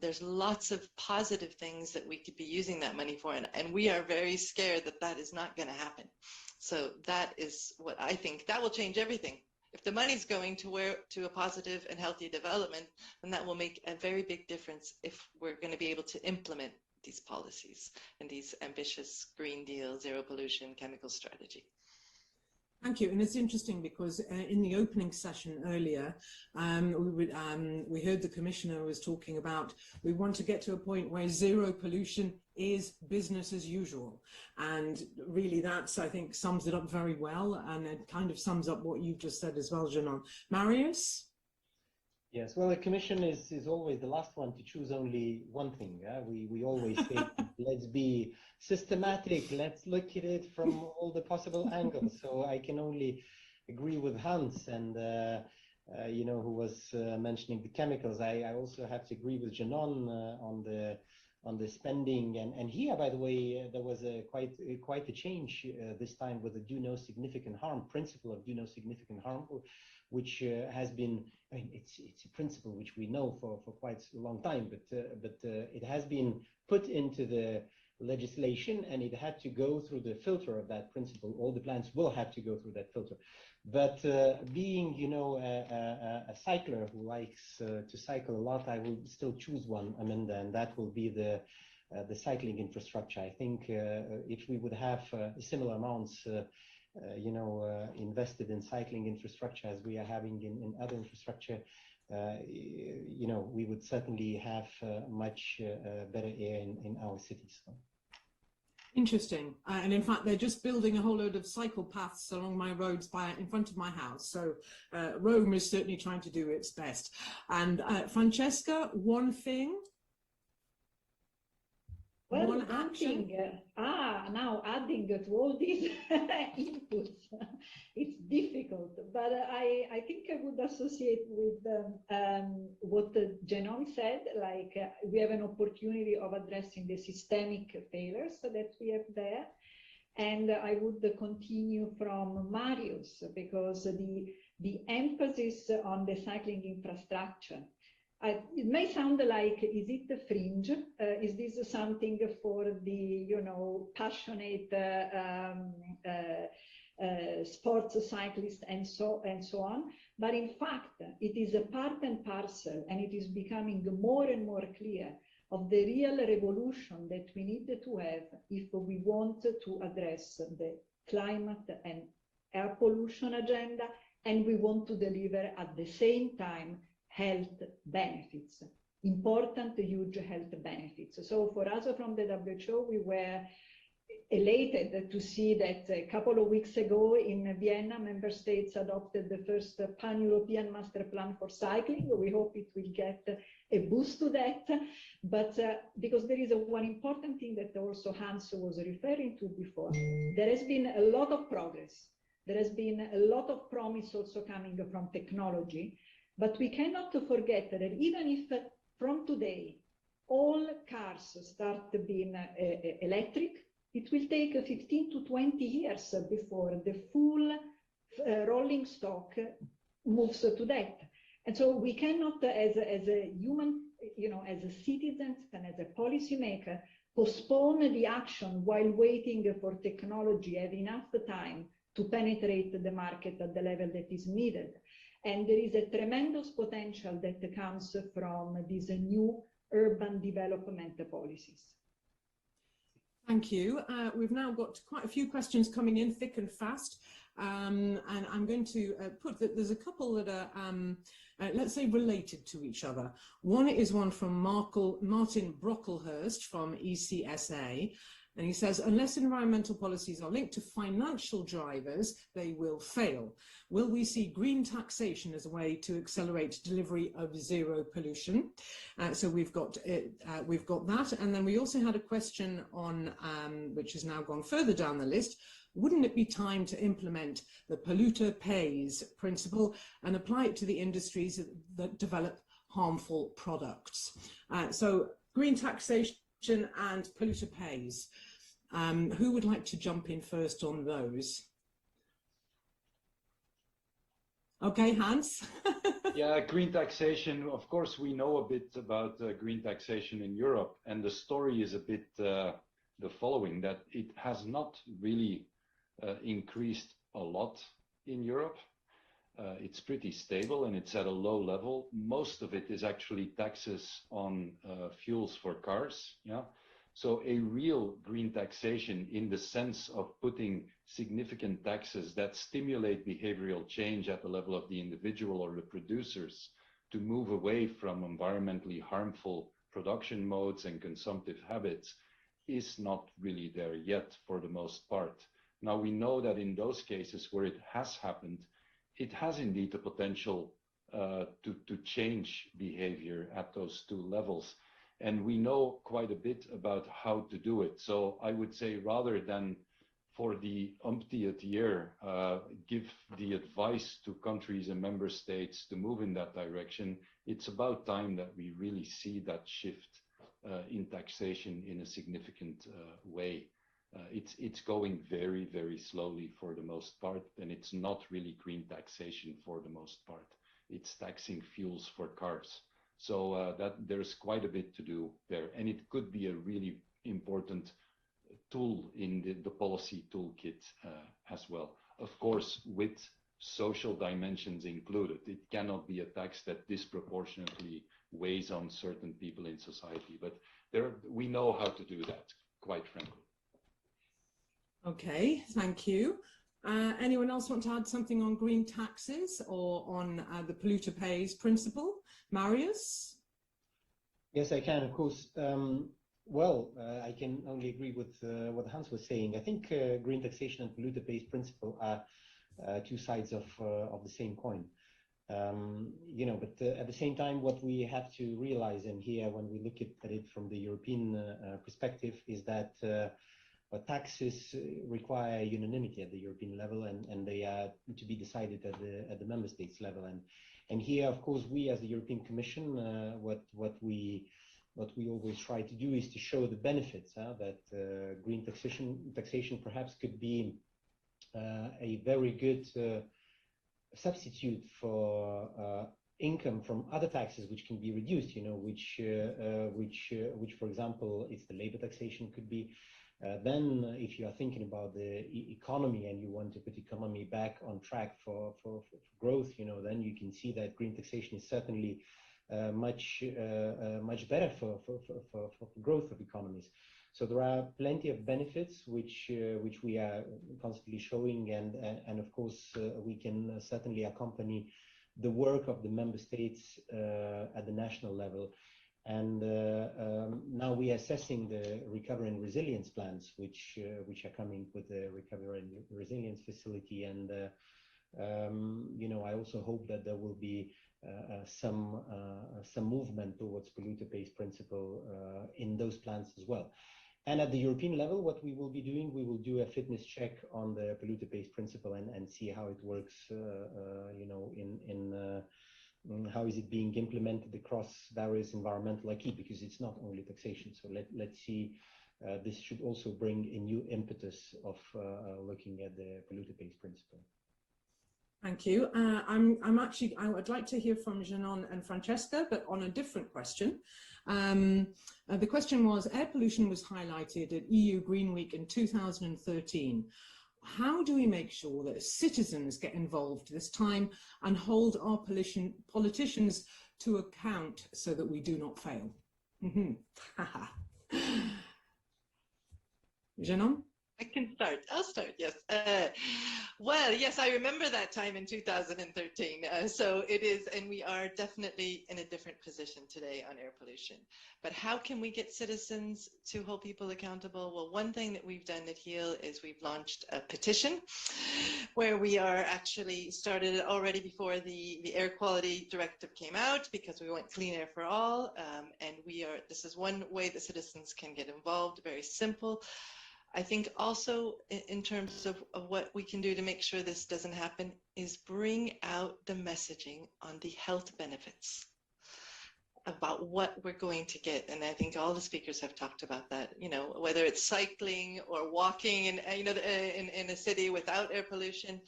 There's lots of positive things that we could be using that money for, and we are very scared that that is not going to happen. So that is what I think. That will change everything. If the money's going to a positive and healthy development, then that will make a very big difference if we're going to be able to implement these policies and these ambitious Green Deal, zero pollution chemical strategy. Thank you. And it's interesting because in the opening session earlier, we heard the Commissioner was talking about we want to get to a point where zero pollution is business as usual. And really that's, I think, sums it up very well. And it kind of sums up what you've just said as well, Jeanne. Marius? Yes, well, the Commission is always the last one to choose only one thing. Yeah? We always say, let's be systematic, let's look at it from all the possible angles. So I can only agree with Hans and, you know, who was mentioning the chemicals. I also have to agree with Jeanne on the spending. And here, by the way, there was quite a change this time with the do no significant harm, principle of do no significant harm, which has been, I mean, it's a principle which we know for quite a long time, but it has been put into the legislation and it had to go through the filter of that principle. All the plants will have to go through that filter. But being, you know, a cycler who likes to cycle a lot, I will still choose one, Amanda, and that will be the the cycling infrastructure. I think if we would have similar amounts invested in cycling infrastructure as we are having in other infrastructure, we would certainly have much better air in our cities. Interesting. And in fact, they're just building a whole load of cycle paths along my roads in front of my house. So Rome is certainly trying to do its best. And Francesca, one thing? Well, one action? Now adding to all these inputs, it's difficult, but I think I would associate with what Genom said, like we have an opportunity of addressing the systemic failures that we have there. And I would continue from Marius, because the emphasis on the cycling infrastructure, it may sound like, is it a fringe? Is this something for the, passionate sports cyclists and so on? But in fact, it is a part and parcel, and it is becoming more and more clear of the real revolution that we need to have if we want to address the climate and air pollution agenda, and we want to deliver at the same time health benefits, important, huge health benefits. So for us from the WHO, we were elated to see that a couple of weeks ago in Vienna, member states adopted the first pan-European master plan for cycling. We hope it will get a boost to that. But because there is one important thing that also Hans was referring to before, there has been a lot of progress. There has been a lot of promise also coming from technology. But we cannot forget that even if from today all cars start being electric, it will take 15 to 20 years before the full rolling stock moves to that. And so we cannot, as a human, as a citizen and as a policymaker, postpone the action while waiting for technology, have enough time to penetrate the market at the level that is needed. And there is a tremendous potential that comes from these new urban development policies. Thank you. We've now got quite a few questions coming in thick and fast. And I'm going to put that there's a couple that are, let's say, related to each other. One is one from Martin Brocklehurst from ECSA. And he says, unless environmental policies are linked to financial drivers, they will fail. Will we see green taxation as a way to accelerate delivery of zero pollution? So we've got that. And then we also had a question on, which has now gone further down the list. Wouldn't it be time to implement the polluter pays principle and apply it to the industries that develop harmful products? So green taxation and polluter pays. Who would like to jump in first on those? Okay, Hans. Yeah, green taxation. Of course, we know a bit about green taxation in Europe, and the story is a bit the following, that it has not really increased a lot in Europe. It's pretty stable and it's at a low level. Most of it is actually taxes on fuels for cars. Yeah. So a real green taxation in the sense of putting significant taxes that stimulate behavioral change at the level of the individual or the producers to move away from environmentally harmful production modes and consumptive habits is not really there yet for the most part. Now we know that in those cases where it has happened, it has indeed the potential to change behavior at those two levels. And we know quite a bit about how to do it. So I would say, rather than for the umpteenth year, give the advice to countries and member states to move in that direction, it's about time that we really see that shift in taxation in a significant way. It's going very, very slowly for the most part, and it's not really green taxation for the most part. It's taxing fuels for cars. So that there's quite a bit to do there, and it could be a really important tool in the policy toolkit as well. Of course, with social dimensions included. It cannot be a tax that disproportionately weighs on certain people in society, but we know how to do that, quite frankly. Okay, thank you. Anyone else want to add something on green taxes or on the polluter pays principle? Marius? Yes, I can, of course. I can only agree with what Hans was saying. I think green taxation and polluter pays principle are two sides of the same coin. But at the same time, what we have to realize in here when we look at it from the European perspective is that taxes require unanimity at the European level, and they are to be decided at the member states level. And here, of course, we as the European Commission, what we always try to do is to show the benefits that green taxation perhaps could be a very good substitute for income from other taxes which can be reduced, which for example is the labor taxation could be. Then if you are thinking about the economy and you want to put economy back on track for growth, then you can see that green taxation is certainly much better for growth of economies. So there are plenty of benefits which we are constantly showing, and of course we can certainly accompany the work of the member states at the national level. And now we are assessing the recovery and resilience plans, which are coming with the recovery and resilience facility. And I also hope that there will be some movement towards polluter pays principle in those plans as well. And at the European level, what we will be doing, we will do a fitness check on the polluter pays principle and see how it works, how is it being implemented across various environmental acquis, because it's not only taxation. So let's see, this should also bring a new impetus of looking at the polluter pays principle. Thank you. I would like to hear from Jeannon and Francesca, but on a different question. The question was, air pollution was highlighted at EU GreenWeek in 2013. How do we make sure that citizens get involved this time and hold our politicians to account so that we do not fail? Jeannon? I can start. I'll start, yes. Well, yes, I remember that time in 2013. So it is, and we are definitely in a different position today on air pollution. But how can we get citizens to hold people accountable? Well, one thing that we've done at HEAL is we've launched a petition where we are actually started already before the air quality directive came out, because we want clean air for all. And this is one way that citizens can get involved, very simple. I think also in terms of what we can do to make sure this doesn't happen is bring out the messaging on the health benefits about what we're going to get. And I think all the speakers have talked about that, whether it's cycling or walking in a city without air pollution.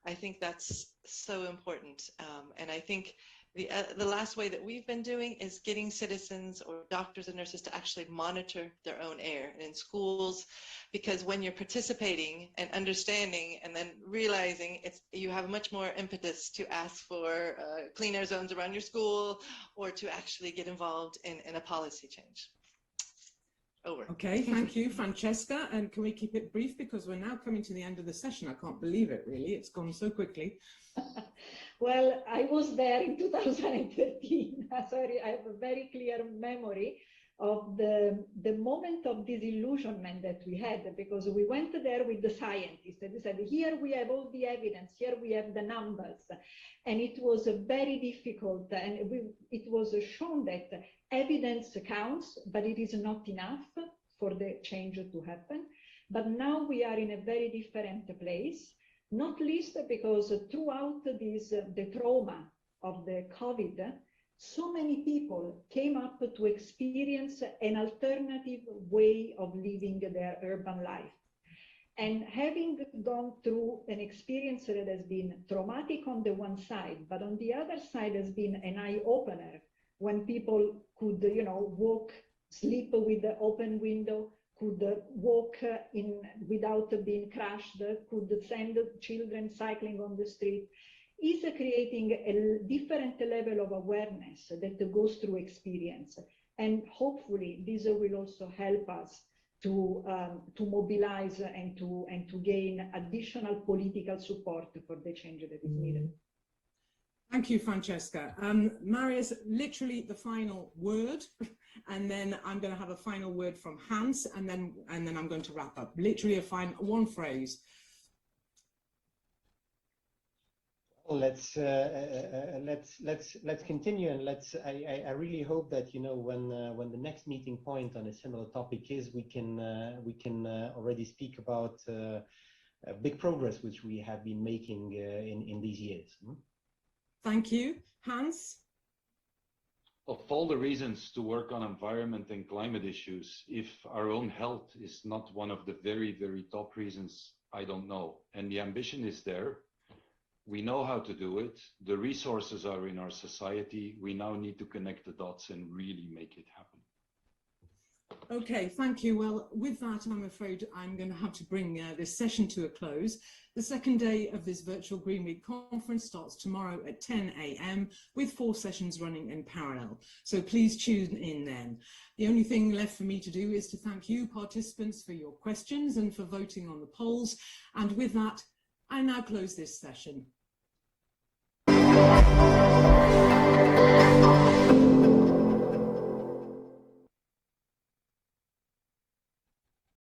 I think that's so important. And I think the last way that we've been doing is getting citizens or doctors and nurses to actually monitor their own air in schools, because when you're participating and understanding and then realizing you have much more impetus to ask for clean air zones around your school or to actually get involved in a policy change. Over. Okay, thank you, Francesca. And can we keep it brief, because we're now coming to the end of the session? I can't believe it, really. It's gone so quickly. Well, I was there in 2013. Sorry, I have a very clear memory of the moment of disillusionment that we had, because we went there with the scientists and we said, here we have all the evidence, here we have the numbers. And it was very difficult, and it was shown that evidence counts, but it is not enough for the change to happen. But now we are in a very different place, not least because throughout the trauma of the COVID, so many people came up to experience an alternative way of living their urban life. And having gone through an experience that has been traumatic on the one side, but on the other side has been an eye-opener, when people could, walk, sleep with the open window, could walk without being crushed, could send children cycling on the street, is creating a different level of awareness that goes through experience. And hopefully this will also help us to mobilize and to gain additional political support for the change that is needed. Thank you, Francesca. Marius, literally the final word, and then I'm going to have a final word from Hans, and then I'm going to wrap up. Literally one phrase. Well, let's continue, and I really hope that, you know, when the next meeting point on a similar topic is, we can already speak about big progress which we have been making in these years. Thank you. Hans? Of all the reasons to work on environment and climate issues, if our own health is not one of the very, very top reasons, I don't know. And the ambition is there. We know how to do it. The resources are in our society. We now need to connect the dots and really make it happen. Okay, thank you. Well, with that, I'm afraid I'm going to have to bring this session to a close. The second day of this virtual Green Week conference starts tomorrow at 10 a.m. with 4 sessions running in parallel. So please tune in then. The only thing left for me to do is to thank you, participants, for your questions and for voting on the polls. And with that, I now close this session.